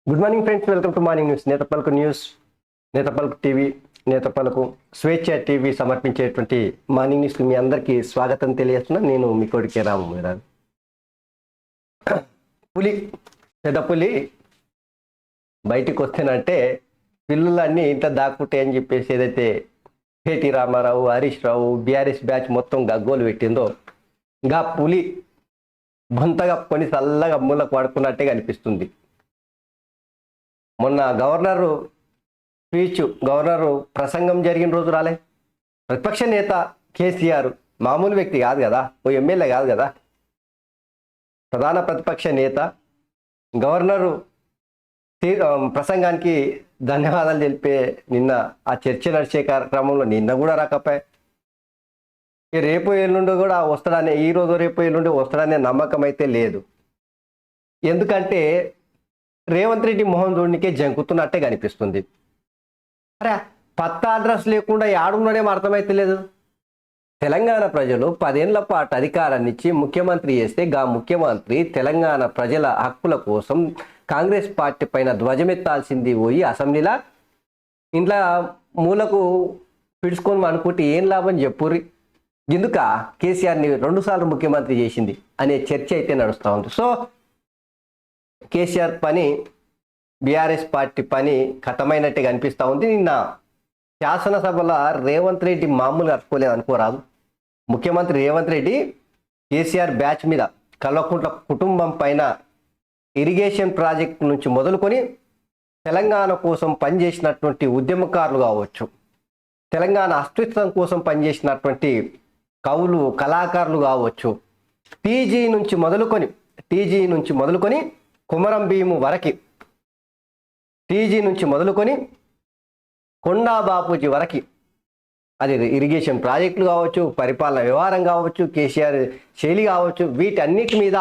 Good morning friends, welcome to morning news. నేతపల్కు news, నేతపల్కు TV, నేతపల్కు స్వేచ్ఛ టీవీ సమర్పించేటువంటి మార్నింగ్ న్యూస్కి మీ అందరికీ స్వాగతం తెలియజేస్తున్నా. నేను మీ కొడుకే రాము. పులి, పెద్ద పులి బయటికి వస్తేనంటే పిల్లులన్నీ ఇంత దాక్కుంటాయి అని చెప్పేసి ఏదైతే KT Ramarao, Harish Rao, BRS batch మొత్తం గగ్గోలు పెట్టిందో, ఇంకా పులి బొంతగా కొని చల్లగా మూలకు పడుకున్నట్టే కనిపిస్తుంది. మొన్న గవర్నరు ప్రసంగం జరిగిన రోజు రాలే. ప్రతిపక్ష నేత కేసీఆర్ మామూలు వ్యక్తి కాదు కదా, ఓ ఎమ్మెల్యే కాదు కదా, ప్రధాన ప్రతిపక్ష నేత. గవర్నరు ప్రసంగానికి ధన్యవాదాలు తెలిపే నిన్న ఆ చర్చ నడిచే కార్యక్రమంలో నిన్న కూడా రాకపోయా. రేపు ఎల్లుండి కూడా వస్తాడనే, ఈరోజు రేపు ఎల్లుండి వస్తాడనే నమ్మకం అయితే లేదు. ఎందుకంటే రేవంత్ రెడ్డి మోహన్ చూడనికే జంకుతున్నట్టే కనిపిస్తుంది. అరే పత్తా అడ్రస్ లేకుండా యాడున్నాడేమో అర్థమైతే లేదు. తెలంగాణ ప్రజలు 10 ఏళ్ల పాటు అధికారాన్ని ఇచ్చి ముఖ్యమంత్రి చేస్తే గా ముఖ్యమంత్రి తెలంగాణ ప్రజల హక్కుల కోసం కాంగ్రెస్ పార్టీ పైన ధ్వజమెత్తాల్సింది పోయి అసెంబ్లీలా ఇంట్లో మూలకు పిడుచుకొని అనుకుంటే ఏం లాభం చెప్పుర్రి. ఎందుక కేసీఆర్ని 2 సార్లు ముఖ్యమంత్రి చేసింది అనే చర్చ అయితే నడుస్తూ ఉంది. సో కేసీఆర్ పని, బీఆర్ఎస్ పార్టీ పని ఖతమైనట్టుగా అనిపిస్తూ ఉంది. నిన్న శాసనసభలో రేవంత్ రెడ్డి మామూలుగా అట్టుకోలేదు అనుకోరాదు. ముఖ్యమంత్రి రేవంత్ రెడ్డి కేసీఆర్ బ్యాచ్ మీద, కల్వకుంట్ల కుటుంబం పైన ఇరిగేషన్ ప్రాజెక్టు నుంచి మొదలుకొని తెలంగాణ కోసం పనిచేసినటువంటి ఉద్యమకారులు కావచ్చు, తెలంగాణ అస్తిత్వం కోసం పనిచేసినటువంటి కవులు, కళాకారులు కావచ్చు, టీజీ నుంచి మొదలుకొని కుమరం భీము వరకి, టీజీ నుంచి మొదలుకొని కొండా బాపూజీ వరకి, అది ఇరిగేషన్ ప్రాజెక్టులు కావచ్చు, పరిపాలన వ్యవహారం కావచ్చు, కేసీఆర్ శైలి కావచ్చు, వీటన్నిటి మీద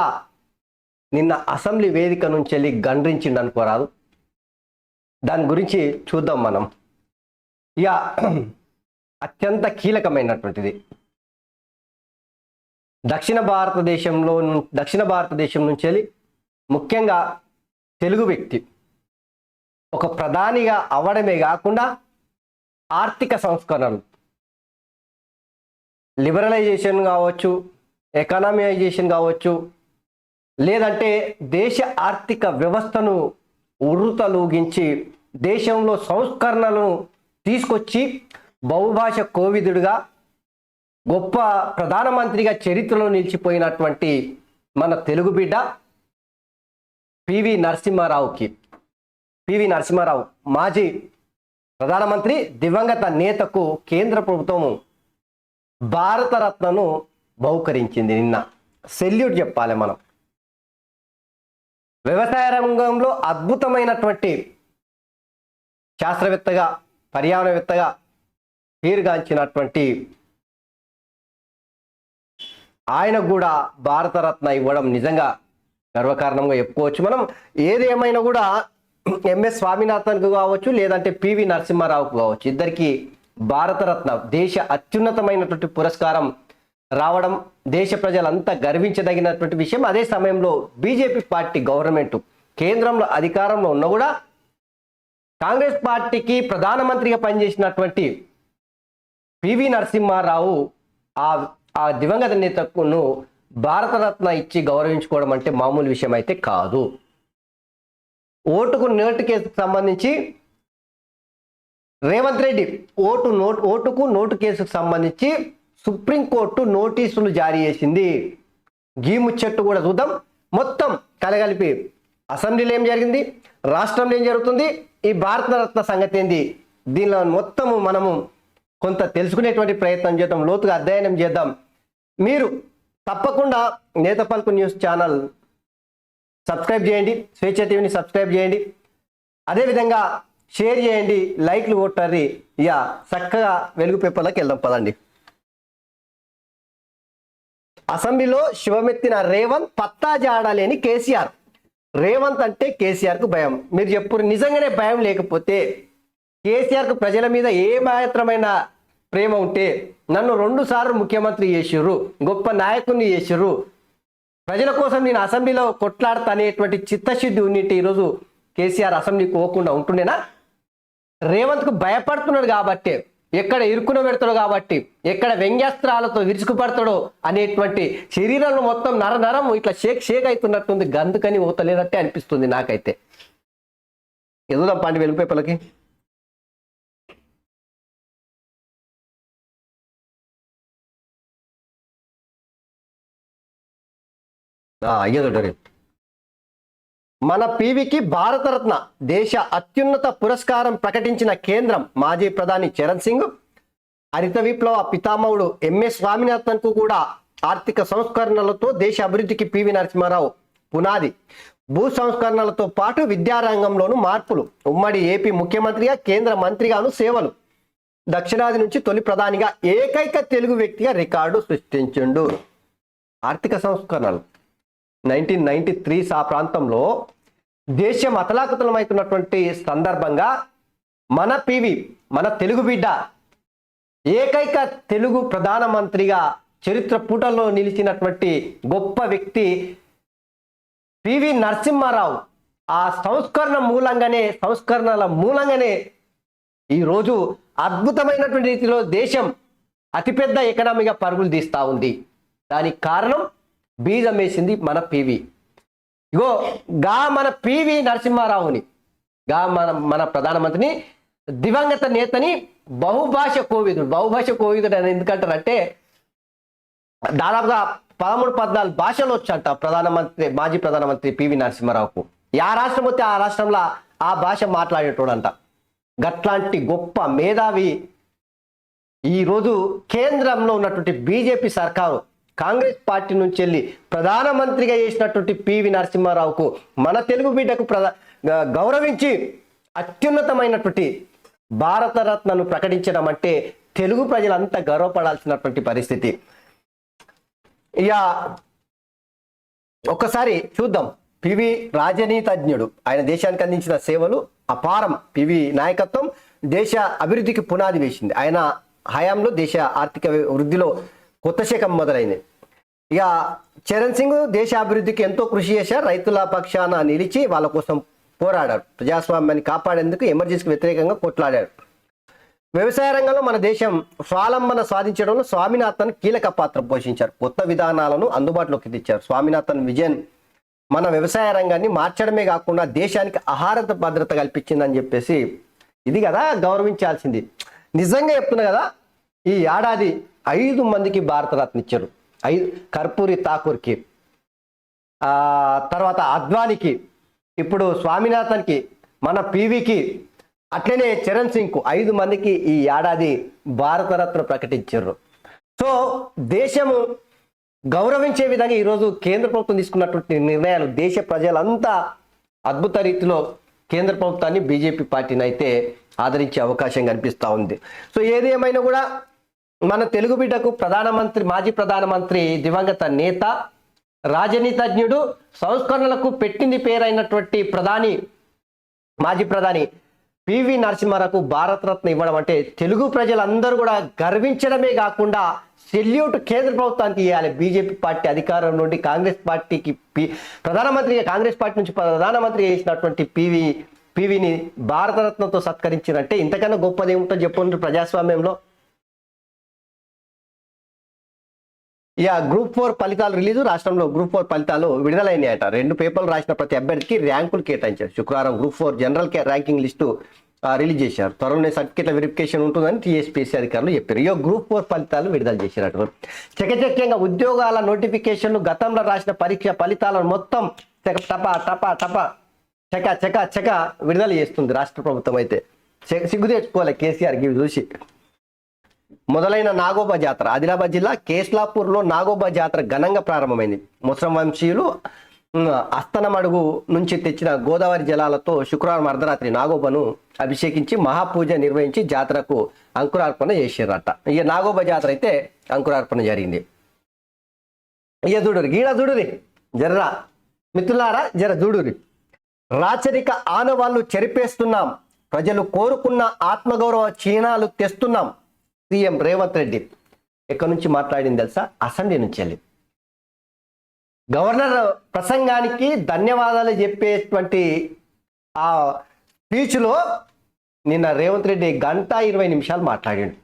నిన్న అసెంబ్లీ వేదిక నుంచి వెళ్ళి గండ్రించిండు అనుకోరాదు. దాని గురించి చూద్దాం మనం. ఇక అత్యంత కీలకమైనటువంటిది దక్షిణ భారతదేశం నుంచి వెళ్ళి ముఖ్యంగా తెలుగు వ్యక్తి ఒక ప్రధానిగా అవ్వడమే కాకుండా ఆర్థిక సంస్కరణలు, లిబరలైజేషన్ కావచ్చు, ఎకనామిజేషన్ కావచ్చు, లేదంటే దేశ ఆర్థిక వ్యవస్థను ఉర్రుతలూగించి దేశంలో సంస్కరణలను తీసుకొచ్చి బహుభాష కోవిదుడిగా గొప్ప ప్రధానమంత్రిగా చరిత్రలో నిలిచిపోయినటువంటి మన తెలుగు బిడ్డ పివి నరసింహారావు మాజీ ప్రధానమంత్రి, దివంగత నేతకు కేంద్ర ప్రభుత్వం భారతరత్నను బహుకరించింది. నిన్న సెల్యూట్ చెప్పాలి మనం. వ్యవసాయ రంగంలో అద్భుతమైనటువంటి శాస్త్రవేత్తగా, పర్యావరణవేత్తగా పేరుగాంచినటువంటి ఆయనకు కూడా భారతరత్న ఇవ్వడం నిజంగా గర్వకారణంగా చెప్పుకోవచ్చు మనం. ఏదేమైనా కూడా ఎంఎస్ స్వామినాథన్కు కావచ్చు, లేదంటే పివి నరసింహారావుకు కావచ్చు, ఇద్దరికి భారతరత్న దేశ అత్యున్నతమైనటువంటి పురస్కారం రావడం దేశ ప్రజలంతా గర్వించదగినటువంటి విషయం. అదే సమయంలో బీజేపీ పార్టీ గవర్నమెంట్ కేంద్రంలో అధికారంలో ఉన్న కూడా కాంగ్రెస్ పార్టీకి ప్రధానమంత్రిగా పనిచేసినటువంటి పివి నరసింహారావు ఆ దివంగత నేతను భారతరత్న ఇచ్చి గౌరవించుకోవడం అంటే మామూలు విషయం అయితే కాదు. ఓటుకు నోటు కేసుకు సంబంధించి రేవంత్ రెడ్డి ఓటుకు నోటు కేసుకు సంబంధించి సుప్రీంకోర్టు నోటీసులు జారీ చేసింది. గీ ముచ్చట్టు కూడా చూద్దాం. మొత్తం కలగలిపి అసెంబ్లీలో ఏం జరిగింది, రాష్ట్రంలో ఏం జరుగుతుంది, ఈ భారతరత్న సంగతి ఏంది, దీనిలో మొత్తము మనము కొంత తెలుసుకునేటువంటి ప్రయత్నం చేద్దాం, లోతుగా అధ్యయనం చేద్దాం. మీరు తప్పకుండా నేతపల్కు న్యూస్ ఛానల్ సబ్స్క్రైబ్ చేయండి, స్వేచ్ఛ టీవీని సబ్స్క్రైబ్ చేయండి, అదేవిధంగా షేర్ చేయండి, లైక్లు కొట్టండి. ఇక చక్కగా వెలుగు పేపర్లోకి వెళ్దాం పదండి. అసెంబ్లీలో శివమెత్తిన రేవంత్, పత్తా జాడలేని కేసీఆర్. రేవంత్ అంటే కేసీఆర్కు భయం. మీరు చెప్పురు, నిజంగానే భయం లేకపోతే కేసీఆర్కు ప్రజల మీద ఏ మాత్రమైన ప్రేమ ఉంటే నన్ను 2 సార్లు ముఖ్యమంత్రి చేసిర్రు, గొప్ప నాయకుడిని చేసిర్రు, ప్రజల కోసం నేను అసెంబ్లీలో కొట్లాడతా అనేటువంటి చిత్తశుద్ధి ఉన్నట్టు ఈరోజు కేసీఆర్ అసెంబ్లీకి పోకుండా ఉంటుండేనా? రేవంత్కు భయపడుతున్నాడు కాబట్టి, ఎక్కడ ఇరుకున పెడతాడు కాబట్టి, ఎక్కడ వ్యంగ్యాస్త్రాలతో విరుచుకుపడతాడో అనేటువంటి శరీరంలో మొత్తం నరం ఇట్లా షేక్ అవుతున్నట్టుంది. గందుకని ఊతలేనట్టే అనిపిస్తుంది నాకైతే. ఎదుగుదాం పండి వెలుగుపేపలకి. అయ్యేదోటరి మన పీవీకి భారతరత్న దేశ అత్యున్నత పురస్కారం ప్రకటించిన కేంద్రం. మాజీ ప్రధాని చరణ్ సింగ్, హరిత విప్లవ పితామహుడు ఎంఎస్ స్వామినాథన్కు కూడా ఆర్థిక సంస్కరణలతో దేశ అభివృద్ధికి పివి నరసింహారావు పునాది. భూ సంస్కరణలతో పాటు విద్యారంగంలోనూ మార్పులు. ఉమ్మడి ఏపీ ముఖ్యమంత్రిగా, కేంద్ర మంత్రిగాను సేవలు. దక్షిణాది నుంచి తొలి ప్రధానిగా, ఏకైక తెలుగు వ్యక్తిగా రికార్డు సృష్టించిండు. ఆర్థిక సంస్కరణలు 1993 ఆ ప్రాంతంలో దేశం అతలాకుతలమవుతున్నటువంటి సందర్భంగా మన పివి, మన తెలుగు బిడ్డ, ఏకైక తెలుగు ప్రధానమంత్రిగా చరిత్ర పూటల్లో నిలిచినటువంటి గొప్ప వ్యక్తి పివి నరసింహారావు. ఆ సంస్కరణల మూలంగానే ఈరోజు అద్భుతమైనటువంటి రీతిలో దేశం అతిపెద్ద ఎకనామీగా పరుగులు తీస్తూ ఉంది. దానికి కారణం బీజం వేసింది మన పివి. ఇగో మన పివి నరసింహారావుని, మన ప్రధానమంత్రిని, దివంగత నేతని బహుభాష కోవిదుడు అని ఎందుకంటారంటే దాదాపుగా 13-14 భాషలు వచ్చంట మాజీ ప్రధానమంత్రి పివి నరసింహారావుకు. ఆ రాష్ట్రం వస్తే ఆ రాష్ట్రంలో ఆ భాష మాట్లాడేటోడంట. గట్లాంటి గొప్ప మేధావి ఈరోజు కేంద్రంలో ఉన్నటువంటి బీజేపీ సర్కారు, కాంగ్రెస్ పార్టీ నుంచి వెళ్ళి ప్రధానమంత్రిగా చేసినటువంటి పివి నరసింహారావుకు మన తెలుగు బిడ్డకు గౌరవించి అత్యున్నతమైనటువంటి భారతరత్నను ప్రకటించడం అంటే తెలుగు ప్రజలంతా గర్వపడాల్సినటువంటి పరిస్థితి. ఇక ఒక్కసారి చూద్దాం. పివి రాజనీతజ్ఞుడు, ఆయన దేశానికి అందించిన సేవలు అపారం. పివి నాయకత్వం దేశ అభివృద్ధికి పునాది వేసింది. ఆయన హయాంలో దేశ ఆర్థిక వృద్ధిలో కొత్త శకం మొదలైంది. ఇక చరణ్ సింగ్ దేశ అభివృద్ధికి ఎంతో కృషి చేశారు. రైతుల పక్షాన నిలిచి వాళ్ళ కోసం పోరాడారు. ప్రజాస్వామ్యాన్ని కాపాడేందుకు ఎమర్జెన్సీకి వ్యతిరేకంగా కొట్లాడారు. వ్యవసాయ రంగంలో మన దేశం స్వావలంబన సాధించడంలో స్వామినాథన్ కీలక పాత్ర పోషించారు. కొత్త విధానాలను అందుబాటులోకి తెచ్చారు. స్వామినాథన్ విజన్ మన వ్యవసాయ రంగాన్ని మార్చడమే కాకుండా దేశానికి ఆహార భద్రత కల్పించిందని చెప్పేసి ఇది కదా గౌరవించాల్సింది. నిజంగా చెప్తున్నా కదా, ఈ ఏడాది 5 మందికి భారతరత్న ఇచ్చారు. కర్పూరి ఠాకూర్కి, తర్వాత అద్వానికి, ఇప్పుడు స్వామినాథన్కి, మన పివికి, అట్లనే చరణ్ సింగ్కు 5 మందికి ఈ ఏడాది భారతరత్న ప్రకటించారు. సో దేశము గౌరవించే విధంగా ఈరోజు కేంద్ర ప్రభుత్వం తీసుకున్నటువంటి నిర్ణయాలు దేశ ప్రజలంతా అద్భుత రీతిలో కేంద్ర ప్రభుత్వాన్ని, బీజేపీ పార్టీని అయితే ఆదరించే అవకాశం కనిపిస్తూ ఉంది. సో ఏది ఏమైనా కూడా మన తెలుగు బిడ్డకు మాజీ ప్రధానమంత్రి, దివంగత నేత, రాజనీతజ్ఞుడు, సంస్కరణలకు పెట్టింది పేరైనటువంటి మాజీ ప్రధాని పివి నరసింహారావుకు భారతరత్న ఇవ్వడం అంటే తెలుగు ప్రజలందరూ కూడా గర్వించడమే కాకుండా సెల్యూట్ కేంద్ర ప్రభుత్వానికి ఇవ్వాలి. బీజేపీ పార్టీ అధికారం నుండి కాంగ్రెస్ పార్టీకి కాంగ్రెస్ పార్టీ నుంచి ప్రధానమంత్రి చేసినటువంటి పివిని భారతరత్నతో సత్కరించినట్టే ఇంతకన్నా గొప్పది ఏముంటుందో చెప్పండి ప్రజాస్వామ్యంలో. ఇక గ్రూప్ 4 ఫలితాలు రిలీజు. రాష్ట్రంలో గ్రూప్ 4 ఫలితాలు విడుదలైనాయట. 2 పేపర్లు రాసిన ప్రతి అభ్యర్థికి ర్యాంకులు కేటాయించారు. శుక్రవారం group 4 general ranking list release చేశారు. త్వరలోనే సర్టిఫికేట్ల వెరిఫికేషన్ ఉంటుందని టీఎస్పీఎస్సీ అధికారులు చెప్పారు. ఇక గ్రూప్ 4 ఫలితాలు విడుదల చేసినట్టు చకచక్యంగా ఉద్యోగాల నోటిఫికేషన్లు, గతంలో రాసిన పరీక్ష ఫలితాలను మొత్తం చక విడుదల చేస్తుంది రాష్ట్ర ప్రభుత్వం. అయితే సిగ్గు తెచ్చుకోవాలి కేసీఆర్ ఇవి చూసి. మొదలైన నాగోబా జాతర. ఆదిలాబాద్ జిల్లా కేస్లాపూర్లో నాగోబా జాతర ఘనంగా ప్రారంభమైంది. ముస్లిం వంశీయులు అస్తనమడుగు నుంచి తెచ్చిన గోదావరి జలాలతో శుక్రవారం అర్ధరాత్రి నాగోబాను అభిషేకించి మహాపూజ నిర్వహించి జాతరకు అంకురార్పణ చేసారట. ఇక నాగోబా జాతర అయితే అంకురార్పణ జరిగింది. ఇక చూడురి, గీడ చూడురి, జర్రా మిత్రులారా, జర చూడురి. రాచరిక ఆనవాళ్లు చెరిపేస్తున్నాం, ప్రజలు కోరుకున్న ఆత్మగౌరవ చిహ్నాలు తెస్తున్నాం. సీఎం రేవంత్ రెడ్డి ఎక్కడి నుంచి మాట్లాడింది తెలుసా? అసెంబ్లీ నుంచి వెళ్ళి. గవర్నర్ ప్రసంగానికి ధన్యవాదాలు చెప్పేటువంటి ఆ స్పీచ్లో నిన్న రేవంత్ రెడ్డి 1:20 మాట్లాడాడు.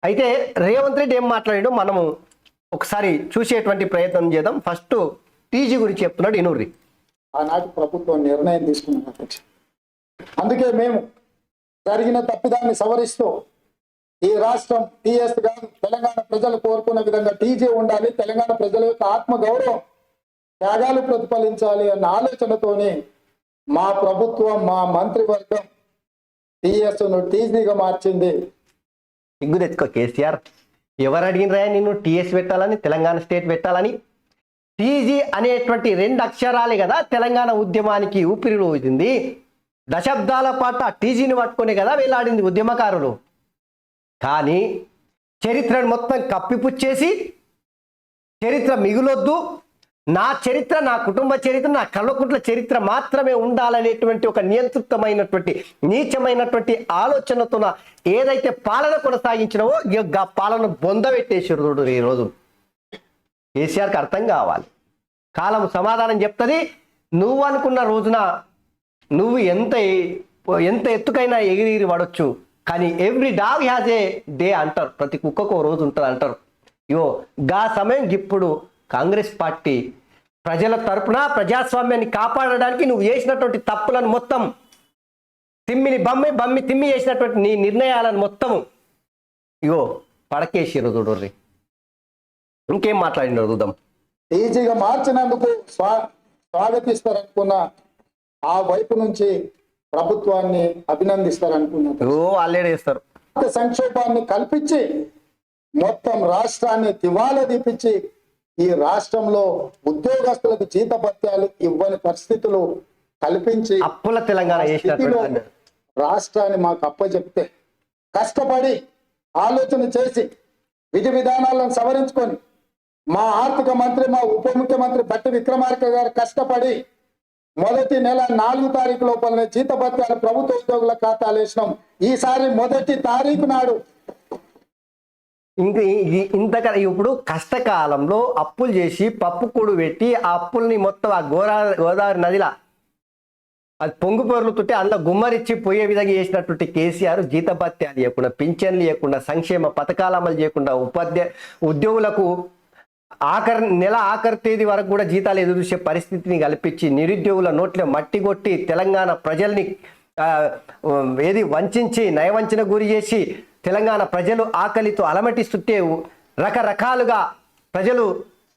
అయితే రేవంత్ రెడ్డి ఏం మాట్లాడాడో మనము ఒకసారి చూసేటువంటి ప్రయత్నం చేద్దాం. ఫస్ట్ టీజీ గురించి చెప్తున్నాడు ఇనూరి. ఆనాటి ప్రభుత్వం నిర్ణయం తీసుకున్నాం అధ్యక్ష. అందుకే మేము జరిగిన తప్పిదాన్ని సవరిస్తూ ఈ రాష్ట్రం టీఎస్ కాదు, తెలంగాణ ప్రజలు కోరుకున్న విధంగా టీజీ ఉండాలి, తెలంగాణ ప్రజల యొక్క ఆత్మగౌరవం త్యాగాలు ప్రతిఫలించాలి అన్న ఆలోచనతోనే మా ప్రభుత్వం, మా మంత్రివర్గం టీఎస్ను టీజీగా మార్చింది. సిగ్గు తెచ్చుకో కేసీఆర్. ఎవరు అడిగినరా నిన్ను టీఎస్ పెట్టాలని, తెలంగాణ స్టేట్ పెట్టాలని? టీజీ అనేటువంటి 2 అక్షరాలే కదా తెలంగాణ ఉద్యమానికి ఊపిరి ఊదింది. దశాబ్దాల పాటు ఆ టీజీని పట్టుకునే కదా వేలాడింది ఉద్యమకారులు. కానీ చరిత్రను మొత్తం కప్పిపుచ్చేసి చరిత్ర మిగులొద్దు, నా చరిత్ర, నా కుటుంబ చరిత్ర, నా కల్వకుంట్ల చరిత్ర మాత్రమే ఉండాలనేటువంటి ఒక నియంత్రితమైనటువంటి నీచమైనటువంటి ఆలోచనతో ఏదైతే పాలన కొనసాగించినవో ఆ పాలన బొందబెట్టేసారు. ఈరోజు కేసీఆర్కి అర్థం కావాలి, కాలం సమాధానం చెప్తుంది. నువ్వు అనుకున్న రోజున నువ్వు ఎంత ఎత్తుకైనా ఎగిరి పడవచ్చు, కానీ every dog has a day అంటారు. ప్రతి కుక్కకు ఓ రోజు ఉంటుంది అంటారు. గా సమయం ఇప్పుడు కాంగ్రెస్ పార్టీ ప్రజల తరపున ప్రజాస్వామ్యాన్ని కాపాడడానికి నువ్వు చేసినటువంటి తప్పులను మొత్తం బమ్మి తిమ్మి చేసినటువంటి నీ నిర్ణయాలను మొత్తం పడకేసిరు చూడర్రి. ఇంకేం మాట్లాడినారు చూద్దాం. ఈజీగా మార్చినందుకు స్వాగతిస్తారనుకున్న ఆ వైపు నుంచి ప్రభుత్వాన్ని అభినందిస్తారనుకున్నారు. వాళ్ళే చేస్తారు. సంక్షోభాన్ని కల్పించి మొత్తం రాష్ట్రాన్ని దివాలా తీపించి ఈ రాష్ట్రంలో ఉద్యోగస్తులకు జీతభత్యాలు ఇవ్వని పరిస్థితులు కల్పించి అప్పుల తెలంగాణ రాష్ట్రాన్ని మాకు అప్పచెప్తే కష్టపడి ఆలోచన చేసి విధి విధానాలను సవరించుకొని మా ఆర్థిక మంత్రి, మా ఉప ముఖ్యమంత్రి బట్టి విక్రమార్క గారు కష్టపడి మొదటి నెల 4 తారీఖు లోపలనే జీతభత్యాలు ప్రభుత్వ ఉద్యోగుల ఖాతాలు వేసినాం. ఈసారి మొదటి తారీఖు నాడు ఇంతకన్నా ఇప్పుడు కష్టకాలంలో అప్పులు చేసి పప్పు కూడు పెట్టి ఆ అప్పుల్ని మొత్తం ఆ గోదావరి నదిలా అది పొంగు పొరులుతుంటే అందులో గుమ్మరిచ్చి పోయే విధంగా చేసినటువంటి కేసీఆర్ జీతభత్యాలు ఇవ్వకుండా, పింఛన్లు ఇవ్వకుండా, సంక్షేమ పథకాలు అమలు చేయకుండా, ఉద్యోగులకు నెల ఆఖరి తేదీ వరకు కూడా జీతాలు ఎదురు చూసే పరిస్థితిని కల్పించి నిరుద్యోగుల నోట్ల మట్టి కొట్టి తెలంగాణ ప్రజల్ని వంచి నయవంచన గురి చేసి తెలంగాణ ప్రజలు ఆకలితో అలమటిస్తుంటే రకరకాలుగా ప్రజలు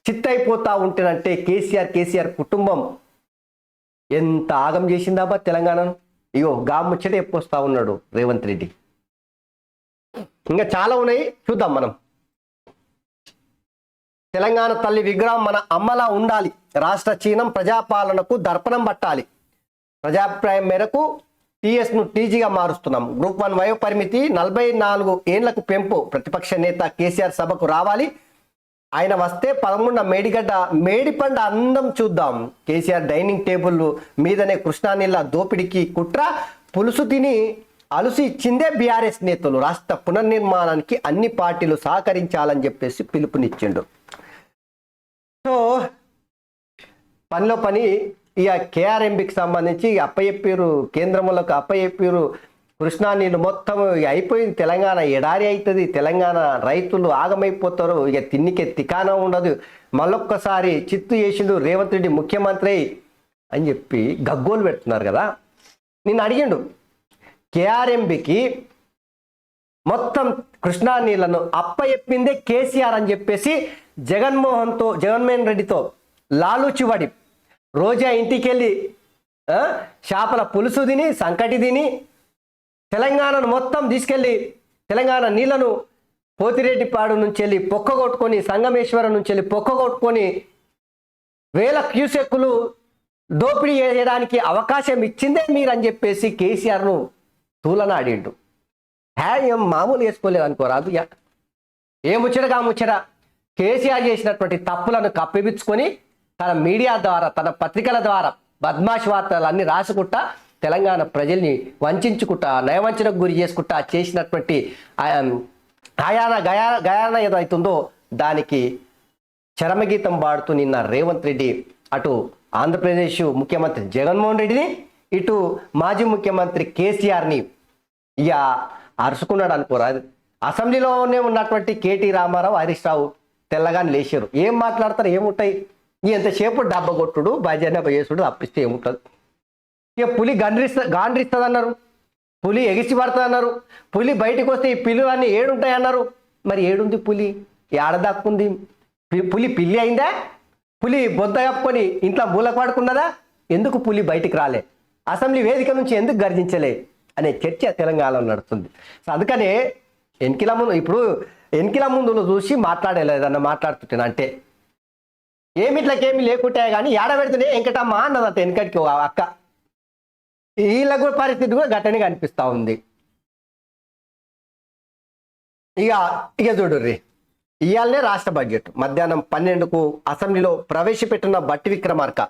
చిత్తైపోతా ఉంటేనంటే కేసీఆర్ కుటుంబం ఎంత ఆగం చేసిందాబా తెలంగాణను. ముచ్చట ఎప్పొస్తా ఉన్నాడు రేవంత్ రెడ్డి. ఇంకా చాలా ఉన్నాయి, చూద్దాం మనం. తెలంగాణ తల్లి విగ్రహం మన అమ్మలా ఉండాలి, రాష్ట్ర చీనం ప్రజాపాలనకు దర్పణం పట్టాలి, ప్రజాభిప్రాయం మేరకు టీఎస్ను టీజీగా మారుస్తున్నాం, గ్రూప్ 1 వయో పరిమితి 44 ఏళ్లకు పెంపు, ప్రతిపక్ష నేత కేసీఆర్ సభకు రావాలి, ఆయన వస్తే 11 మేడిపండ అందం చూద్దాం, కేసీఆర్ డైనింగ్ టేబుల్ మీదనే కృష్ణానీళ్ళ దోపిడికి కుట్ర, పులుసు తిని అలుసు ఇచ్చిందే బీఆర్ఎస్ నేతలు, రాష్ట్ర పునర్నిర్మాణానికి అన్ని పార్టీలు సహకరించాలని చెప్పేసి పిలుపునిచ్చిండు. సో పనిలో పని ఇక కేఆర్ఎంబికి సంబంధించి అప్పచెప్పారు, కేంద్రములకు అప్పచెప్పారు, కృష్ణా నీళ్ళు మొత్తం అయిపోయింది, తెలంగాణ ఎడారి అవుతుంది, తెలంగాణ రైతులు ఆగమైపోతారు, ఇక తిన్నికే తికానం ఉండదు, మళ్ళొక్కసారి చిత్తు చేసిండు రేవంత్ రెడ్డి ముఖ్యమంత్రి అని చెప్పి గగ్గోలు పెడుతున్నారు కదా. నిన్ను అడిగిండు కేఆర్ఎంబికి మొత్తం కృష్ణా నీళ్లను అప్పచెప్పిందే కేసీఆర్ అని చెప్పేసి జగన్మోహన్ రెడ్డితో లాలూచివాడి రోజా ఇంటికి వెళ్ళి చేపల పులుసు తిని సంకటి తిని తెలంగాణను మొత్తం తీసుకెళ్ళి తెలంగాణ నీళ్లను పోతిరెడ్డిపాడు నుంచి వెళ్ళి పొక్కగొట్టుకొని, సంగమేశ్వరం నుంచి వెళ్ళి పొక్కగొట్టుకొని 1000 క్యూసెక్కులు దోపిడీ చేయడానికి అవకాశం ఇచ్చిందే మీరని చెప్పేసి కేసీఆర్ను తూలనాడిండు. ఏం మామూలు వేసుకోలేదు అనుకోరాదు. ఏ ముచ్చటగా ముచ్చట కేసీఆర్ చేసినటువంటి తప్పులను కప్పిపుచ్చుకొని తన మీడియా ద్వారా, తన పత్రికల ద్వారా బద్మాష్ వార్తలన్నీ రాసుకుంటా తెలంగాణ ప్రజల్ని వంచుకుంటా, నయవంచనకు గురి చేసుకుంటా చేసినటువంటి గయాన ఏదైతుందో దానికి చరమగీతం పాడుతూ నిన్న రేవంత్ రెడ్డి అటు ఆంధ్రప్రదేశ్ ముఖ్యమంత్రి జగన్మోహన్ రెడ్డిని, ఇటు మాజీ ముఖ్యమంత్రి కేసీఆర్ని ఇక అరుచుకున్నాడు అనుకోరా. అసెంబ్లీలోనే ఉన్నటువంటి కేటీ రామారావు, హరీష్ రావు తెల్లగాని లేచారు. ఏం మాట్లాడతారు, ఏముంటాయి? ఎంతసేపు డబ్బ కొట్టుడు, భజన చేసుడు తప్పిస్తే ఏముంటుంది? ఇక పులి గాండ్రిస్తుంది అన్నారు, పులి ఎగిసి పడుతుంది అన్నారు, పులి బయటకు వస్తే ఈ పిల్లులన్నీ ఏడుంటాయి అన్నారు. మరి ఏడుంది పులి? ఏడ దక్కుంది? పులి పిల్లి అయిందా? పులి బొద్ద కప్పుకొని ఇంట్లో మూలకు పడుకున్నదా? ఎందుకు పులి బయటికి రాలే? అసెంబ్లీ వేదిక నుంచి ఎందుకు గర్జించలే అనే చర్చ తెలంగాణలో నడుస్తుంది. సో అందుకనే ఎన్నికల ముందు చూసి మాట్లాడలేదన్న మాట్లాడుతుంటాను. అంటే ఏమిట్లకేమి లేకుంటే కానీ ఏడబెడితేనే వెంకటమ్మ అన్నదంట వెనకటికి అక్క. వీళ్ళ కూడా పరిస్థితి కూడా గట్టనే కనిపిస్తూ ఉంది. ఇక చూడుర్రి, ఇవాళనే రాష్ట్ర బడ్జెట్ మధ్యాహ్నం 12కు అసెంబ్లీలో ప్రవేశపెట్టిన బట్టి విక్రమార్క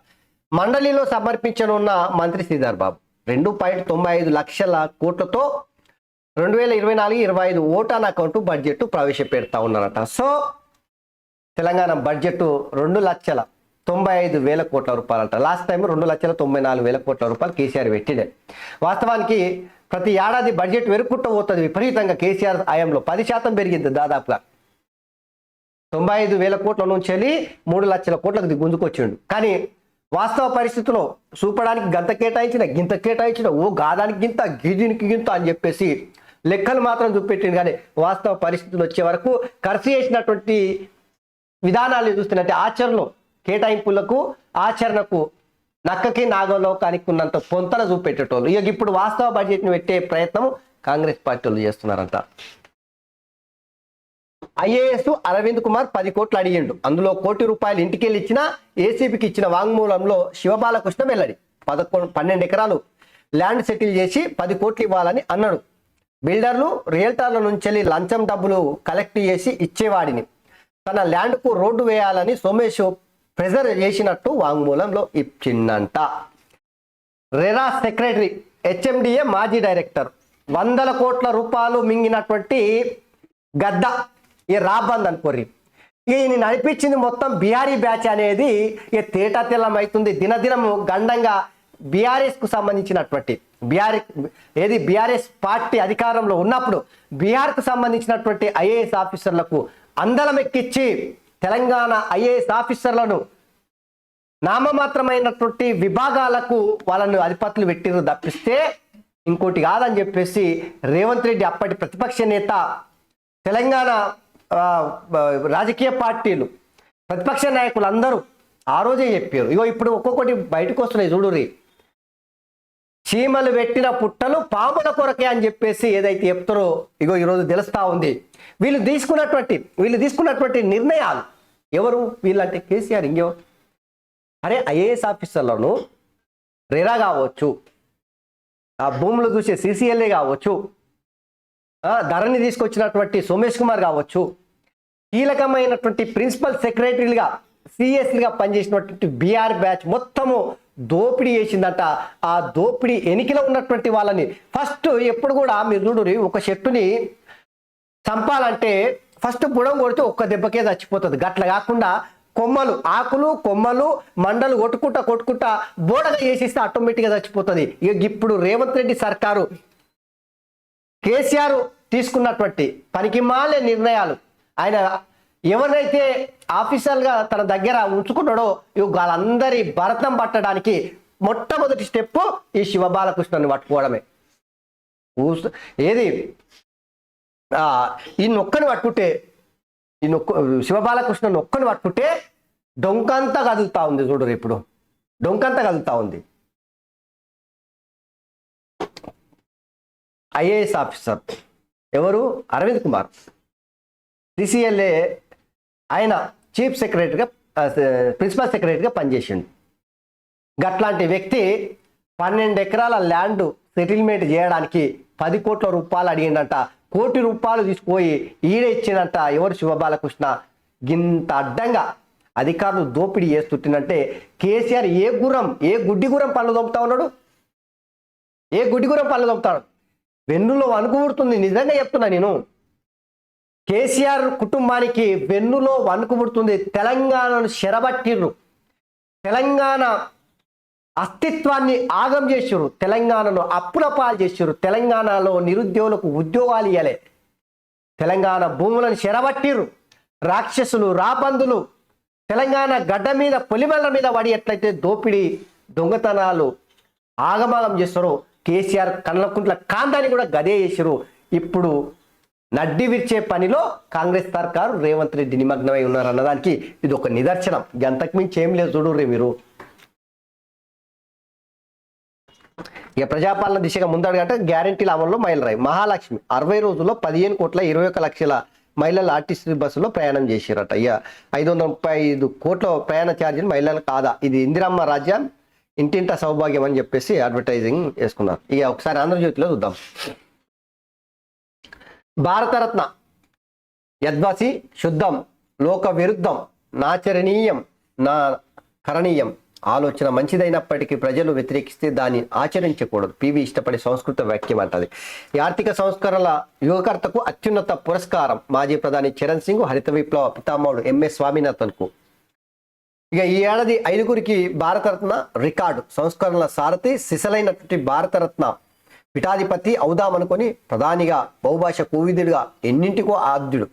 మండలిలో సమర్పించనున్న మంత్రి శ్రీధర్ బాబు 2.95 లక్షల కోట్లతో 2024-25 ఓటాన్ అకౌంట్ బడ్జెట్ ప్రవేశపెడతా ఉన్నారట. సో తెలంగాణ బడ్జెట్ 2,95,000 కోట్ల రూపాయలట. లాస్ట్ టైం 2,94,000 కోట్ల రూపాయలు కేసీఆర్ పెట్టిండే. వాస్తవానికి ప్రతి ఏడాది బడ్జెట్ వెరుక్కుంటూ పోతుంది విపరీతంగా. కేసీఆర్ హయాంలో 10% పెరిగింది, దాదాపుగా 95,000 కోట్ల నుంచి వెళ్ళి 3 లక్షల కోట్లకు గుంజుకొచ్చిండు. కానీ వాస్తవ పరిస్థితుల్లో చూపడానికి గింత కేటాయించిన గాదానికి గింత గిజీనికి గింత అని చెప్పేసి లెక్కలు మాత్రం చూపెట్టిండు. కానీ వాస్తవ పరిస్థితులు వచ్చే వరకు ఖర్చు చేసినటువంటి విధానాలు చూస్తున్నట్టే ఆచరణలో కేటాయింపులకు ఆచరణకు నక్కకి నాగలోకానికి ఉన్నంత పొంతన చూపెట్టేటోళ్ళు. ఇక ఇప్పుడు వాస్తవ బడ్జెట్ని పెట్టే ప్రయత్నం కాంగ్రెస్ పార్టీ వాళ్ళు చేస్తున్నారంట. ఐఏఎస్ అరవింద్ కుమార్ 10 కోట్లు అడిగిండు. అందులో ₹1,00,00,000 ఇంటికెళ్ళి ఇచ్చిన ఏసీబీకి ఇచ్చిన వాంగ్మూలంలో శివబాలకృష్ణ వెల్లడి. 12 ఎకరాలు ల్యాండ్ సెటిల్ చేసి 10 కోట్లు ఇవ్వాలని అన్నాడు. బిల్డర్లు రియల్టర్ల నుంచి లంచం డబ్బులు కలెక్ట్ చేసి ఇచ్చేవాడిని. తన ల్యాండ్కు రోడ్డు వేయాలని సోమేష్ ప్రెజర్ చేసినట్టు వాంగ్మూలంలో ఇచ్చిందంట. రెరా సెక్రటరీ, హెచ్ఎండిఏ మాజీ డైరెక్టర్ 100 కోట్ల రూపాయలు మింగినటువంటి గద్ద ఈ రాబంద్ అనుకోర్రి. ఈయన నడిపించింది మొత్తం బీఆర్ఈ బ్యాచ్ అనేది ఇక తేటా తెల్లం అవుతుంది. దినదినము గండంగా బీఆర్ఎస్కు సంబంధించినటువంటి బీఆర్ఎస్ పార్టీ అధికారంలో ఉన్నప్పుడు బీహార్కు సంబంధించినటువంటి ఐఏఎస్ ఆఫీసర్లకు అందలం ఎక్కించి తెలంగాణ ఐఏఎస్ ఆఫీసర్లను నామమాత్రమైనటువంటి విభాగాలకు వాళ్ళను అధిపతులు పెట్టిరు తప్పిస్తే ఇంకోటి కాదని చెప్పేసి రేవంత్ రెడ్డి అప్పటి ప్రతిపక్ష నేత, తెలంగాణ రాజకీయ పార్టీలు, ప్రతిపక్ష నాయకులు అందరూ ఆ రోజే చెప్పారు. ఇప్పుడు ఒక్కొక్కటి బయటకు వస్తున్నాయి చూడుర్రి. చీమలు పెట్టిన పుట్టలు పాముల కొరకే అని చెప్పేసి ఏదైతే చెప్తారో ఈరోజు తెలుస్తా ఉంది. వీళ్ళు తీసుకున్నటువంటి నిర్ణయాలు ఎవరు వీళ్ళంటే కేసీఆర్, ఇంకెవరు? అరే ఐఏఎస్ ఆఫీసర్లను రెరా కావచ్చు, ఆ భూములు చూసే సిసిఎల్ఏ కావచ్చు, ధరణి తీసుకొచ్చినటువంటి సోమేష్ కుమార్ కావచ్చు, కీలకమైనటువంటి ప్రిన్సిపల్ సెక్రటరీలుగా సిఎస్లుగా పనిచేసినటువంటి బీఆర్ బ్యాచ్ మొత్తము దోపిడీ చేసిందట. ఆ దోపిడీ ఎన్నికలో ఉన్నటువంటి వాళ్ళని ఫస్ట్ ఎప్పుడు కూడా మీరు చూడు, ఒక చెట్టుని చంపాలంటే ఫస్ట్ బుడం కొడితే ఒక్క దెబ్బకే చచ్చిపోతుంది. గట్ల కాకుండా ఆకులు కొమ్మలు మండలు కొట్టుకుంటా బోడగా చేసేస్తే ఆటోమేటిక్గా చచ్చిపోతుంది. ఇప్పుడు రేవంత్ రెడ్డి సర్కారు, కేసీఆర్ తీసుకున్నటువంటి పనికిమాలే నిర్ణయాలు, ఆయన ఎవరినైతే ఆఫీసర్గా తన దగ్గర ఉంచుకున్నాడో వాళ్ళందరి భరతం పట్టడానికి మొట్టమొదటి స్టెప్ ఈ శివబాలకృష్ణని పట్టుకోవడమే. ఏది ఈ నొక్కని పట్టుకుంటే, శివబాలకృష్ణ నొక్కని పట్టుకుంటే డొంకంతా కదులుతా ఉంది చూడరు. ఇప్పుడు డొంకంతా కదులుతా ఉంది. ఐఏఎస్ ఆఫీసర్ ఎవరు? అరవింద్ కుమార్, సిసిఎల్ఏ ఆయన చీఫ్ సెక్రటరీగా, ప్రిన్సిపల్ సెక్రటరీగా పనిచేసిండు. గట్లాంటి వ్యక్తి 12 ఎకరాల ల్యాండ్ సెటిల్మెంట్ చేయడానికి 10 కోట్ల రూపాయలు అడిగిండట. ₹1,00,00,000 తీసుకుపోయి ఈడే ఇచ్చిందంట. ఎవరు? శివబాలకృష్ణ. గింత అడ్డంగా అధికారులు దోపిడీ చేస్తుంటే కేసీఆర్ ఏ గుడ్డి గుర్రం పనులు దొంపుతా ఉన్నాడు? వెన్నులో వణుకుబుడుతుంది. నిజంగా చెప్తున్నా నేను, కేసీఆర్ కుటుంబానికి వెన్నులో వణుకుబుడుతుంది. తెలంగాణను చెరబట్టిర్రు. తెలంగాణ అస్తిత్వాన్ని ఆగం చేసిర్రు, తెలంగాణను అప్పుల పాలు చేసిర్రు, తెలంగాణలో నిరుద్యోగులకు ఉద్యోగాలు ఇవ్వలే, తెలంగాణ భూములను చెరబట్టిర్రు, రాక్షసులు రాబందులు తెలంగాణ గడ్డ మీద పొలిమల్ల మీద పడి ఎట్లయితే దోపిడీ దొంగతనాలు ఆగమాగం చేస్తారో కేసీఆర్ కళ్ళకుంట్ల కాందాన్ని కూడా గదే చేసిరు. ఇప్పుడు నడ్డి విరిచే పనిలో కాంగ్రెస్ సర్కారు రేవంత్ రెడ్డి నిమగ్నమై ఉన్నారు అన్నదానికి ఇది ఒక నిదర్శనం. గంతకు మించి ఏం లేదు చూడుర్రి మీరు. ఇక ప్రజాపాలన దిశగా ముందడుగంటే గ్యారంటీల అమల్లో మైలురాయి. మహాలక్ష్మి 60 రోజుల్లో 15,21,00,000 మహిళలు ఆర్టీసీ బస్సులో ప్రయాణం చేసిరట. ఇక 535 కోట్ల ప్రయాణ ఛార్జీలు మహిళలు కాదా, ఇది ఇందిరమ్మ రాజ్యం ఇంటింట సౌభాగ్యం అని చెప్పేసి అడ్వర్టైజింగ్ వేసుకున్నారు. ఇక ఒకసారి ఆంధ్రజ్యోతిలో చూద్దాం. భారతరత్న యద్వసి శుద్ధం లోక విరుద్ధం నాచరణీయం నా కరణీయం. ఆలోచన మంచిదైనప్పటికీ ప్రజలు వ్యతిరేకిస్తే దాన్ని ఆచరించకూడదు. పివి ఇష్టపడే సంస్కృత వాక్యం అంటది. ఈ ఆర్థిక సంస్కరణల యువకర్తకు అత్యున్నత పురస్కారం మాజీ ప్రధాని చరణ్ సింగ్, హరిత విప్లవ పితామహుడు ఎంఎస్ స్వామినాథన్కు. ఇక ఈ ఏడాది 5గురికి భారతరత్న రికార్డు. సంస్కరణల సారథి సిసలైనటువంటి భారతరత్న పీఠాధిపతి అవుదామనుకొని ప్రధానిగా బహుభాష కోవిదుడిగా ఎన్నింటికో ఆద్యుడు.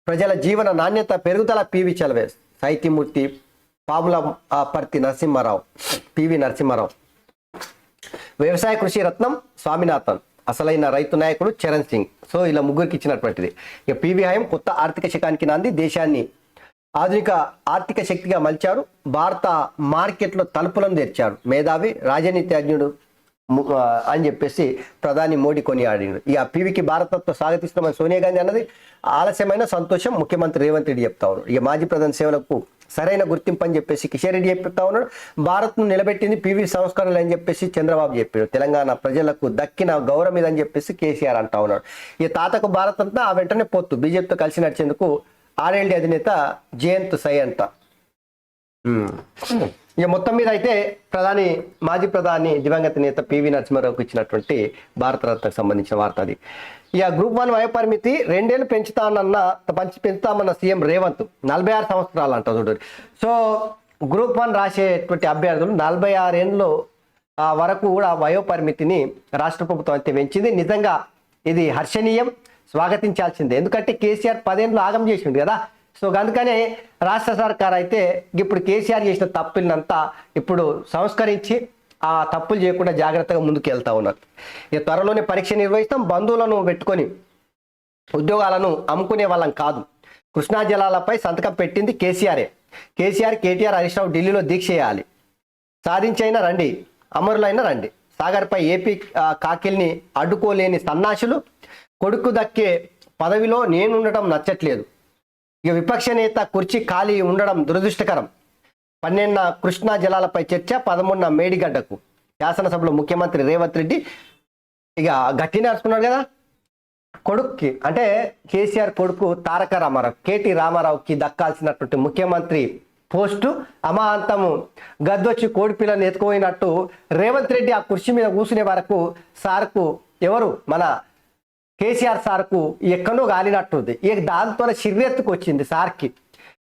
ప్రజల జీవన నాణ్యత పెరుగుదల పివి చలవే. సాహిత్యమూర్తి పాముల పర్తి నరసింహారావు, పివి నరసింహారావు. వ్యవసాయ కృషి రత్నం స్వామినాథన్, అసలైన రైతు నాయకుడు చరణ్ సింగ్. సో ఇలా ముగ్గురికి ఇచ్చినటువంటిది. ఇక పివి హయం కొత్త ఆర్థిక శకానికి నాంది, దేశాన్ని ఆధునిక ఆర్థిక శక్తిగా మలిచారు, భారత మార్కెట్లో తలుపులను తెరిచారు, మేధావి రాజనీతిజ్ఞుడు అని చెప్పేసి ప్రధాని మోడీ కొనియాడారు. ఇక పివికి భారతత్వ స్వాగతిస్తామని సోనియా గాంధీ అన్నది ఆలస్యమైన సంతోషం ముఖ్యమంత్రి రేవంత్ రెడ్డి చెప్తా ఉన్నారు. ఇక మాజీ ప్రధాని సేవలకు సరైన గుర్తింపు అని చెప్పేసి కిషన్ రెడ్డి చెప్తా ఉన్నాడు. భారత్ను నిలబెట్టింది పివి సంస్కరణలు అని చెప్పేసి చంద్రబాబు చెప్పాడు. తెలంగాణ ప్రజలకు దక్కిన గౌరవం ఇదని చెప్పేసి కేసీఆర్ అంటా ఉన్నాడు. ఈ తాతకు భారత్ అంతా ఆ వెంటనే పొత్తు బీజేపీతో కలిసి నడిచేందుకు ఆర్ఎల్డీ అధినేత జయంత్ సై అంట. ఇక మొత్తం మీద అయితే మాజీ ప్రధాని దివంగత నేత పివి నరసింహారావుకు ఇచ్చినటువంటి భారతరత్నకు సంబంధించిన వార్త అది. ఇక గ్రూప్ 1 వయోపరిమితి 2 ఏళ్ళు పెంచుతామన్న సీఎం రేవంత్. 46 సంవత్సరాలు అంట చూడండి. సో గ్రూప్ 1 రాసేటువంటి అభ్యర్థులు 46 ఏళ్ళు వరకు కూడా వయోపరిమితిని రాష్ట్ర ప్రభుత్వం అయితే పెంచింది. నిజంగా ఇది హర్షణీయం, స్వాగతించాల్సిందే. ఎందుకంటే కేసీఆర్ 10 ఏళ్ళు ఆగం చేసిండు కదా. సో అందుకనే రాష్ట్ర సర్కార్ అయితే ఇప్పుడు కేసీఆర్ చేసిన తప్పులనంతా ఇప్పుడు సంస్కరించి ఆ తప్పులు చేయకుండా జాగ్రత్తగా ముందుకు వెళ్తా ఉన్నారు. ఇక త్వరలోనే పరీక్ష నిర్వహిస్తాం, బంధువులను పెట్టుకొని ఉద్యోగాలను అమ్ముకునే వాళ్ళం కాదు. కృష్ణా జలాలపై సంతకం పెట్టింది కేసీఆర్, కేటీఆర్, హరీష్ రావు ఢిల్లీలో దీక్ష చేయాలి. సాధించైనా రండి, అమరులైనా రండి. సాగర్పై ఏపీ కాకిల్ని అడ్డుకోలేని సన్నాసులు, కొడుకు దక్కే పదవిలో నేనుండటం నచ్చట్లేదు. ఇక విపక్ష నేత కుర్చీ ఖాళీ ఉండడం దురదృష్టకరం. 12న కృష్ణా జలాలపై చర్చ, 13న మేడిగడ్డకు. శాసనసభలో ముఖ్యమంత్రి రేవంత్ రెడ్డి ఇక గట్టి నడుచుకున్నాడు కదా. కొడుక్కి అంటే కేసీఆర్ కొడుకు తారక రామారావు, కేటీ రామారావుకి దక్కాల్సినటువంటి ముఖ్యమంత్రి పోస్టు అమాంతము గద్దొచ్చి కోడిపిల్లని ఎత్తుకుపోయినట్టు రేవంత్ రెడ్డి ఆ కుర్చీ మీద కూర్చునే వరకు సార్కు ఎవరు మన కేసీఆర్ సార్కు ఎక్కడో గాలినట్టుంది. ఇక దాంతో చిర్రెత్తుకు వచ్చింది సార్కి.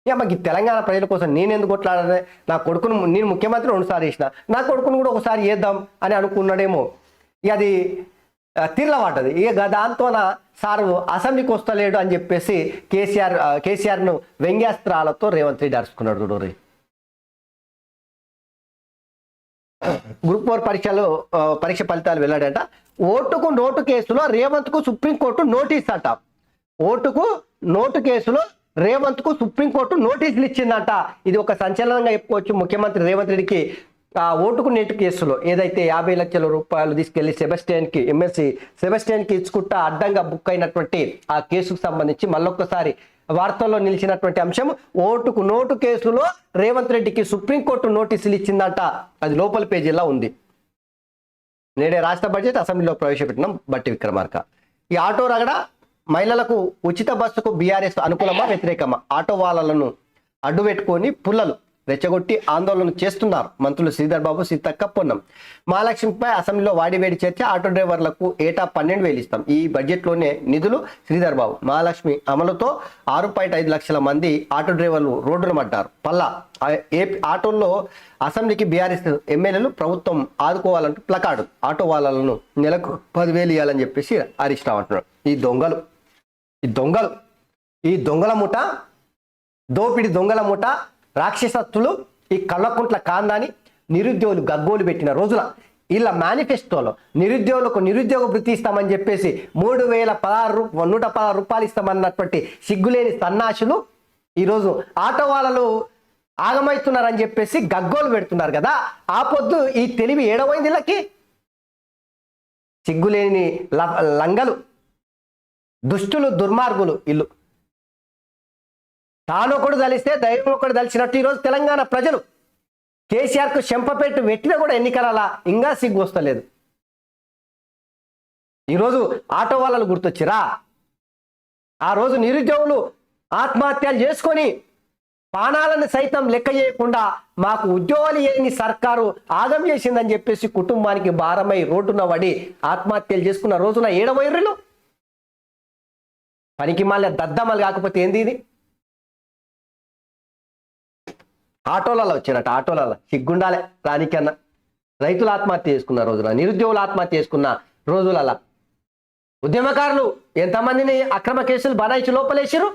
ఇక మాకు తెలంగాణ ప్రజల కోసం నేను ఎందుకు కొట్లాడాలి, నా కొడుకును నేను ముఖ్యమంత్రి 2 సార్లు చేసిన, నా కొడుకును కూడా ఒకసారి చేద్దాం అని అనుకున్నాడేమో. ఇక అది తిరలబడ్డది. ఇక దాంతోన సారు అసెంబ్లీకి వస్తలేడు అని చెప్పేసి కేసీఆర్ను వ్యంగ్యాస్త్రాలతో రేవంత్ రెడ్డి అరుచుకున్నాడు చూడరి. గ్రూప్ 4 పరీక్ష ఫలితాలు వెళ్ళాడంట. ఓటుకు నోటు కేసులో రేవంత్కు సుప్రీంకోర్టు నోటీస్ అంట. ఓటుకు నోటు కేసులో రేవంత్కు సుప్రీంకోర్టు నోటీసులు ఇచ్చిందంట. ఇది ఒక సంచలనంగా చెప్పుకోవచ్చు. ముఖ్యమంత్రి రేవంత్ రెడ్డికి ఓటుకు నేటు కేసులో ఏదైతే 50 లక్షల రూపాయలు తీసుకెళ్లి ఎమ్మెల్సీ సెబస్టియన్కి ఇచ్చుకుంటా అడ్డంగా బుక్ అయినటువంటి ఆ కేసుకు సంబంధించి మళ్ళొక్కసారి వార్తల్లో నిలిచినటువంటి అంశం. ఓటుకు నోటు కేసులో రేవంత్ రెడ్డికి సుప్రీంకోర్టు నోటీసులు ఇచ్చిందంట. అది లోపల పేజీలా ఉంది. నేడే రాష్ట్ర బడ్జెట్ అసెంబ్లీలో ప్రవేశపెట్టినాం బట్టి విక్రమార్క. ఈ ఆటో రగడ మహిళలకు ఉచిత బస్సుకు బీఆర్ఎస్ అనుకూలమా వ్యతిరేకమా? ఆటో వాళ్ళను అడ్డు పెట్టుకొని పుల్లలు రెచ్చగొట్టి ఆందోళన చేస్తున్నారు మంత్రులు శ్రీధర్ బాబు, సీతక్క, పొన్నం. మహాలక్ష్మిపై అసెంబ్లీలో వాడివేడి చర్చ. ఆటో డ్రైవర్లకు ఏటా 12,000 ఇస్తాం. ఈ బడ్జెట్లోనే నిధులు. శ్రీధర్ బాబు. మహాలక్ష్మి అమలుతో 6.5 లక్షల మంది ఆటో డ్రైవర్లు రోడ్డున పడ్డారు. పల్లా ఏపీ ఆటోల్లో అసెంబ్లీకి బీఆర్ఎస్ ఎమ్మెల్యేలు ప్రభుత్వం ఆదుకోవాలంటూ ప్లకార్డు. ఆటో వాళ్ళను నెలకు 10,000 ఇవ్వాలని చెప్పేసి హరీష్ రావు అంటున్నాడు. ఈ దొంగల ముఠ, దోపిడి దొంగల ముఠ, రాక్షసత్తులు ఈ కళ్ళకుంట్ల కాందాని నిరుద్యోగులు గగ్గోలు పెట్టిన రోజున వీళ్ళ మేనిఫెస్టోలో నిరుద్యోగులకు నిరుద్యోగ వృత్తి ఇస్తామని చెప్పేసి 3,116 రూపాయలు ఇస్తామన్నటువంటి సిగ్గులేని సన్నాసులు ఈరోజు ఆటో వాళ్ళు ఆగమవుతున్నారని చెప్పేసి గగ్గోలు పెడుతున్నారు కదా. ఆ పొద్దు ఈ తెలివి ఏడవైంది వీళ్ళకి. సిగ్గులేని లంగలు, దుష్టులు, దుర్మార్గులు ఇల్లు. తానొకడు దలిస్తే దైవం ఒకడు దలిచినట్టు ఈరోజు తెలంగాణ ప్రజలు కేసీఆర్కు చెంపపెట్టు పెట్టినా కూడా ఎన్నికల ఇంకా సిగ్గు వస్తలేదు. ఈరోజు ఆటో వాళ్ళు గుర్తొచ్చిరా? ఆ రోజు నిరుద్యోగులు ఆత్మహత్యలు చేసుకొని ప్రాణాలను సైతం లెక్క చేయకుండా మాకు ఉద్యోగాలు ఏని సర్కారు ఆగం చేసిందని చెప్పేసి కుటుంబానికి భారమై రోడ్డున పడి ఆత్మహత్యలు చేసుకున్న రోజున ఏడవైర్రులు పనికి మళ్ళీ దద్దమ్మలు కాకపోతే ఏంది ఇది? ఆటోలలో వచ్చినట్టు ఆటోలలో సిగ్గుండాలే దానికన్నా. రైతులు ఆత్మహత్య చేసుకున్న రోజున, నిరుద్యోగులు ఆత్మహత్య చేసుకున్న రోజులలో ఉద్యమకారులు ఎంతమందిని అక్రమ కేసులు బనాయించి లోపలేసారు.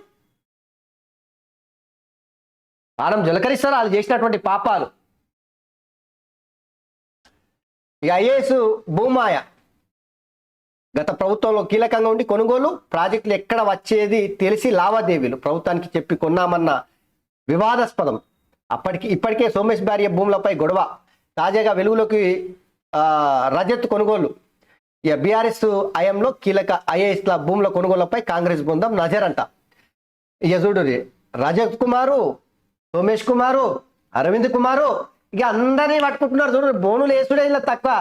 ఆడం జలకరిస్తారు వాళ్ళు చేసినటువంటి పాపాలు. ఇక ఐఏఎస్ భూమాయ గత ప్రభుత్వంలో కీలకంగా ఉండి కొనుగోలు ప్రాజెక్టులు ఎక్కడ వచ్చేది తెలిసి లావాదేవీలు ప్రభుత్వానికి చెప్పి కొన్నామన్న వివాదాస్పదం. ఇప్పటికే సోమేష్ భార్య భూములపై గొడవ. తాజాగా వెలుగులోకి రజత్ కొనుగోలు. ఇక బీఆర్ఎస్ హయాంలో కీలక ఐఏఎస్ల భూముల కొనుగోలుపై కాంగ్రెస్ బృందం నజరంట. ఇక చూడు రజత్ కుమారు, సోమేష్ కుమారు, అరవింద్ కుమారు ఇక అందరినీ పట్టుకుంటున్నారు. చూడు బోనులు వేసుడే ఇలా తక్కువ.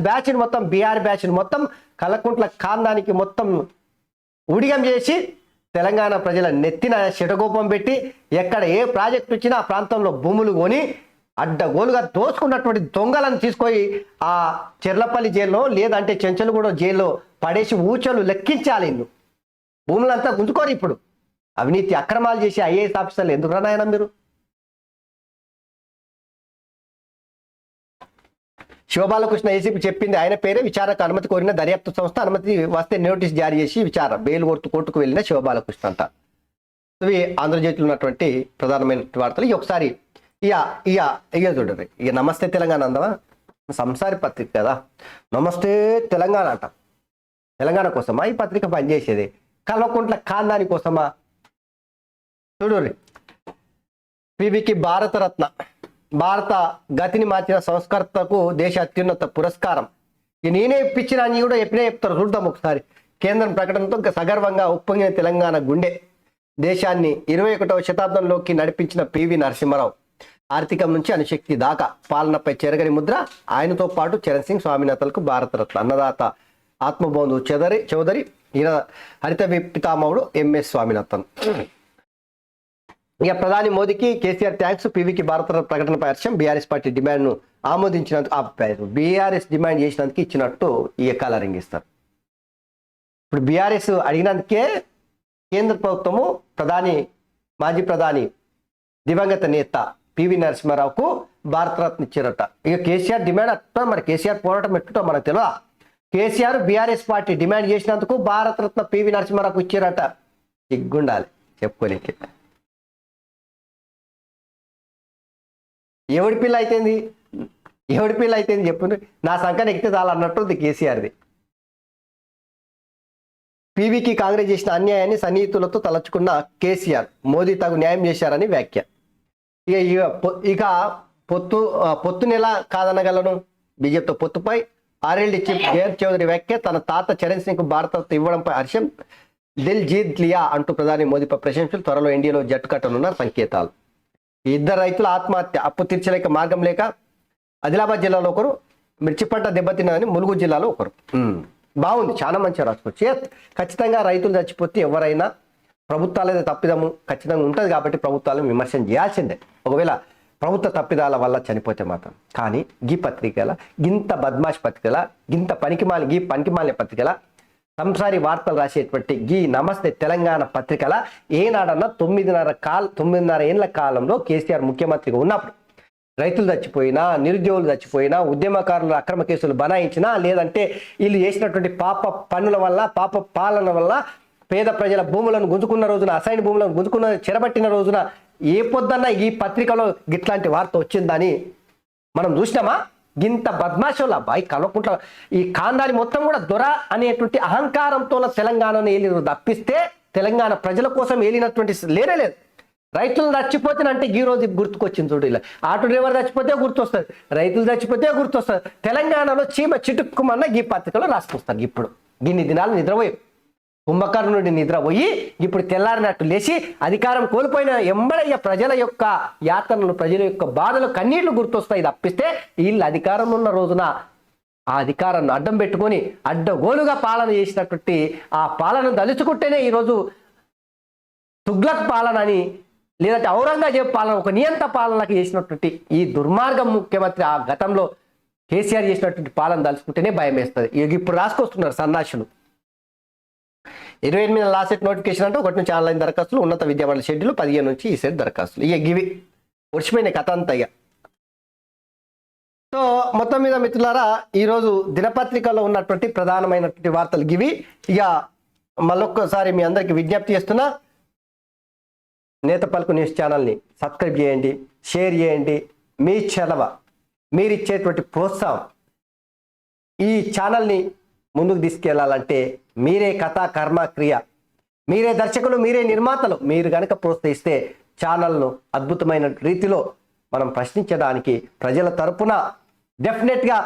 బ్యాచ్ని మొత్తం బీఆర్ బ్యాచ్ని మొత్తం కలకుంట్ల కాందానికి మొత్తం ఊడిగం చేసి తెలంగాణ ప్రజల నెత్తిన శటగోపం పెట్టి ఎక్కడ ఏ ప్రాజెక్ట్ వచ్చినా ఆ ప్రాంతంలో భూములు కొని అడ్డగోలుగా దోచుకున్నటువంటి దొంగలను తీసుకొని ఆ చెర్లపల్లి జైల్లో లేదంటే చెంచలగూడ జైల్లో పడేసి ఊచలు లెక్కించాలి. ఇల్లు భూములంతా గుంజుకోరు. ఇప్పుడు అవినీతి అక్రమాలు చేసి ఐఏఎస్ ఆఫీసర్లు ఎందుకు రానాయన మీరు? శివబాలకృష్ణ ఏసీపీ చెప్పింది ఆయన పేరే. విచారణకు అనుమతి కోరిన దర్యాప్తు సంస్థ అనుమతి వస్తే నోటీస్ జారీ చేసి విచారణ బెయిల్ కోర్టుకు వెళ్ళిన శివబాలకృష్ణ అంట. ఇవి ఆంధ్రజ్యోతిలో ఉన్నటువంటి ప్రధానమైన వార్తలు. ఇక ఒకసారి ఇక చూడండి. ఇక నమస్తే తెలంగాణ అందవా సంసారి పత్రిక కదా. నమస్తే తెలంగాణ అంట. తెలంగాణ కోసమా ఈ పత్రిక పనిచేసేది? కల్వకుంట్ల కాందాని కోసమా? చూడు పివికి భారతరత్న, భారత గతిని మార్చిన సంస్కర్తకు దేశ అత్యున్నత పురస్కారం. నేనే ఇప్పించిన అని కూడా ఎప్పుడే చెప్తారు. చూద్దాం ఒకసారి. కేంద్రం ప్రకటనతో సగర్వంగా ఉప్పొంగిన తెలంగాణ గుండె. దేశాన్ని 21వ శతాబ్దంలోకి నడిపించిన పివి నరసింహారావు. ఆర్థికం నుంచి అనుశక్తి దాకా పాలనపై చెరగని ముద్ర. ఆయనతో పాటు చరణ్ సింగ్, స్వామినాథన్లకు భారతరత్న. అన్నదాత ఆత్మబంధు చౌదరి, ఈయన హరిత పితామహుడు ఎంఎస్ స్వామినాథన్. ఇక ప్రధాని మోదీకి కేసీఆర్ థ్యాంక్స్. పివికి భారతరత్న ప్రకటనపై హర్షం. బీఆర్ఎస్ పార్టీ డిమాండ్ను ఆమోదించినందుకు బీఆర్ఎస్ డిమాండ్ చేసినందుకు ఇచ్చినట్టు ఈ కలరింగ్ ఇస్తారు. ఇప్పుడు బీఆర్ఎస్ అడిగినందుకే కేంద్ర ప్రభుత్వము మాజీ ప్రధాని దివంగత నేత పివి నరసింహారావుకు భారతరత్న ఇచ్చారట. ఇక కేసీఆర్ డిమాండ్ అట్లా, మరి కేసీఆర్ పోరాటం ఎట్టుటో మనకు తెలియదా? కేసీఆర్ బీఆర్ఎస్ పార్టీ డిమాండ్ చేసినందుకు భారతరత్న పివి నరసింహారావుకు ఇచ్చారట. సిగ్గుండాలి చెప్పుకోలేక. ఎవడి పిల్ల అయితేంది చెప్పు. నా సంఖ్యను ఎక్కితే చాలు అన్నట్టుంది కేసీఆర్ది. పివికి కాంగ్రెస్ చేసిన అన్యాయాన్ని సన్నిహితులతో తలచుకున్న కేసీఆర్, మోదీ తగు న్యాయం చేశారని వ్యాఖ్య. ఇక పొత్తుని ఎలా కాదనగలను? బీజేపీతో పొత్తుపై ఆర్ఎల్డీ చీఫ్ జయంత్ చౌదరి వ్యాఖ్య. తన తాత చరణ్ సింగ్ కు భారతరత్న ఇవ్వడంపై హర్షం. దిల్ జీత్ లియా అంటూ ప్రధాని మోదీపై ప్రశంసలు. త్వరలో ఎన్డీఏలో జట్టు కట్టనున్న సంకేతాలు. ఇద్దరు రైతుల ఆత్మహత్య. అప్పు తీర్చలేక మార్గం లేక ఆదిలాబాద్ జిల్లాలో ఒకరు, మిర్చి పంట దెబ్బతిన్నదని ములుగు జిల్లాలో ఒకరు. బాగుంది, చాలా మంచిగా రాసుకోవచ్చు. ఖచ్చితంగా రైతులు చచ్చిపోతే ఎవరైనా ప్రభుత్వాలైతే తప్పిదము ఖచ్చితంగా ఉంటుంది కాబట్టి ప్రభుత్వాలను విమర్శన చేయాల్సిందే. ఒకవేళ ప్రభుత్వ తప్పిదాల వల్ల చనిపోతే మాత్రం. కానీ గీ పత్రికల గింత బద్మాష్ పత్రికల గింత పనికిమాలిన పత్రికల సంసారి వార్తలు రాసేటువంటి గీ నమస్తే తెలంగాణ పత్రికల ఏనాడన్నా 9.5 ఏళ్ల కాలంలో కేసీఆర్ ముఖ్యమంత్రిగా ఉన్నప్పుడు రైతులు చచ్చిపోయినా, నిరుద్యోగులు చచ్చిపోయినా, ఉద్యమకారులు అక్రమ కేసులు బనాయించినా, లేదంటే వీళ్ళు చేసినటువంటి పాప పన్నుల వల్ల, పాప పాలన వల్ల పేద ప్రజల భూములను గుంజుకున్న రోజున, అసైన్ భూములను గుంజుకున్న చెరబట్టిన రోజున ఏ పొద్దన్నా ఈ పత్రికలో గిట్లాంటి వార్త వచ్చిందని మనం చూసినామా? గింత బద్మాషుల అబ్బాయి కల్వకుంట్ల ఈ కాందాలి మొత్తం కూడా దొర అనేటువంటి అహంకారంతో తెలంగాణను ఏలిన తప్పిస్తే తెలంగాణ ప్రజల కోసం ఏలినటువంటి లేనే లేదు. రైతులు చచ్చిపోతేనంటే ఈ రోజు గుర్తుకొచ్చింది చూడు. ఇలా ఆటో డ్రైవర్ చచ్చిపోతే గుర్తొస్తుంది, రైతులు చచ్చిపోతే గుర్తొస్తుంది. తెలంగాణలో చీమ చిటుక్కుమన్న ఈ పత్రికలో రాసుకొస్తారు. ఇప్పుడు గిన్ని దినాలు నిద్రపోయి కుంభకర్ణుడి నుండి నిద్రపోయి ఇప్పుడు తెల్లారినట్టు లేచి అధికారం కోల్పోయిన ఎంబడయ్య ప్రజల యొక్క యాతనలు, ప్రజల యొక్క బాధలు, కన్నీళ్లు గుర్తొస్తాయి తప్పిస్తే వీళ్ళు అధికారంలో ఉన్న రోజున ఆ అధికారాన్ని అడ్డం పెట్టుకొని అడ్డగోలుగా పాలన చేసినటువంటి ఆ పాలన తలుచుకుంటేనే ఈరోజు తుగ్లక్ పాలన అని, లేదంటే ఔరంగజేబ్ పాలన, ఒక నియంత పాలనకి చేసినటువంటి ఈ దుర్మార్గం ముఖ్యమంత్రి ఆ గతంలో కేసీఆర్ చేసినటువంటి పాలన తలుచుకుంటేనే భయం వేస్తుంది. ఇప్పుడు రాసుకొస్తున్నారు సన్నాసులు. 28 లాస్ట్ నోటిఫికేషన్ అంటే 1 నుంచి ఆన్లైన్ దరఖాస్తులు, ఉన్నత విద్యామండలి షెడ్యూల్ 15 నుంచి ఈ సెట్ దరఖాస్తులు. ఇక గివి వచ్చిపోయిన కథ అంతా. ఇక సో మొత్తం మీద మిత్రులారా ఈరోజు దినపత్రికలో ఉన్నటువంటి ప్రధానమైనటువంటి వార్తలు గివి. ఇక మళ్ళొక్కసారి మీ అందరికీ విజ్ఞప్తి చేస్తున్నా, నేత పలుకు న్యూస్ ఛానల్ని సబ్స్క్రైబ్ చేయండి, షేర్ చేయండి. మీ చలవ, మీరిచ్చేటువంటి ప్రోత్సాహం ఈ ఛానల్ని ముందుకు తీసుకెళ్లాలంటే మీరే కథా కర్మ క్రియ, మీరే దర్శకులు, మీరే నిర్మాతలు. మీరు కనుక ప్రోత్సహిస్తే ఛానల్ను అద్భుతమైన రీతిలో మనం ప్రశ్నించడానికి ప్రజల తరపున డెఫినెట్గా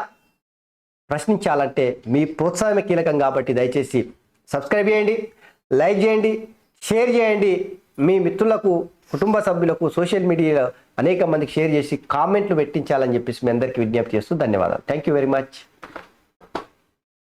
ప్రశ్నించాలంటే మీ ప్రోత్సాహమే కీలకం. కాబట్టి దయచేసి సబ్స్క్రైబ్ చేయండి, లైక్ చేయండి, షేర్ చేయండి. మీ మిత్రులకు, కుటుంబ సభ్యులకు, సోషల్ మీడియాలో అనేక మందికి షేర్ చేసి కామెంట్లు పెట్టించాలని చెప్పేసి మీ అందరికీ విజ్ఞప్తి చేస్తూ ధన్యవాదాలు. Thank you very much.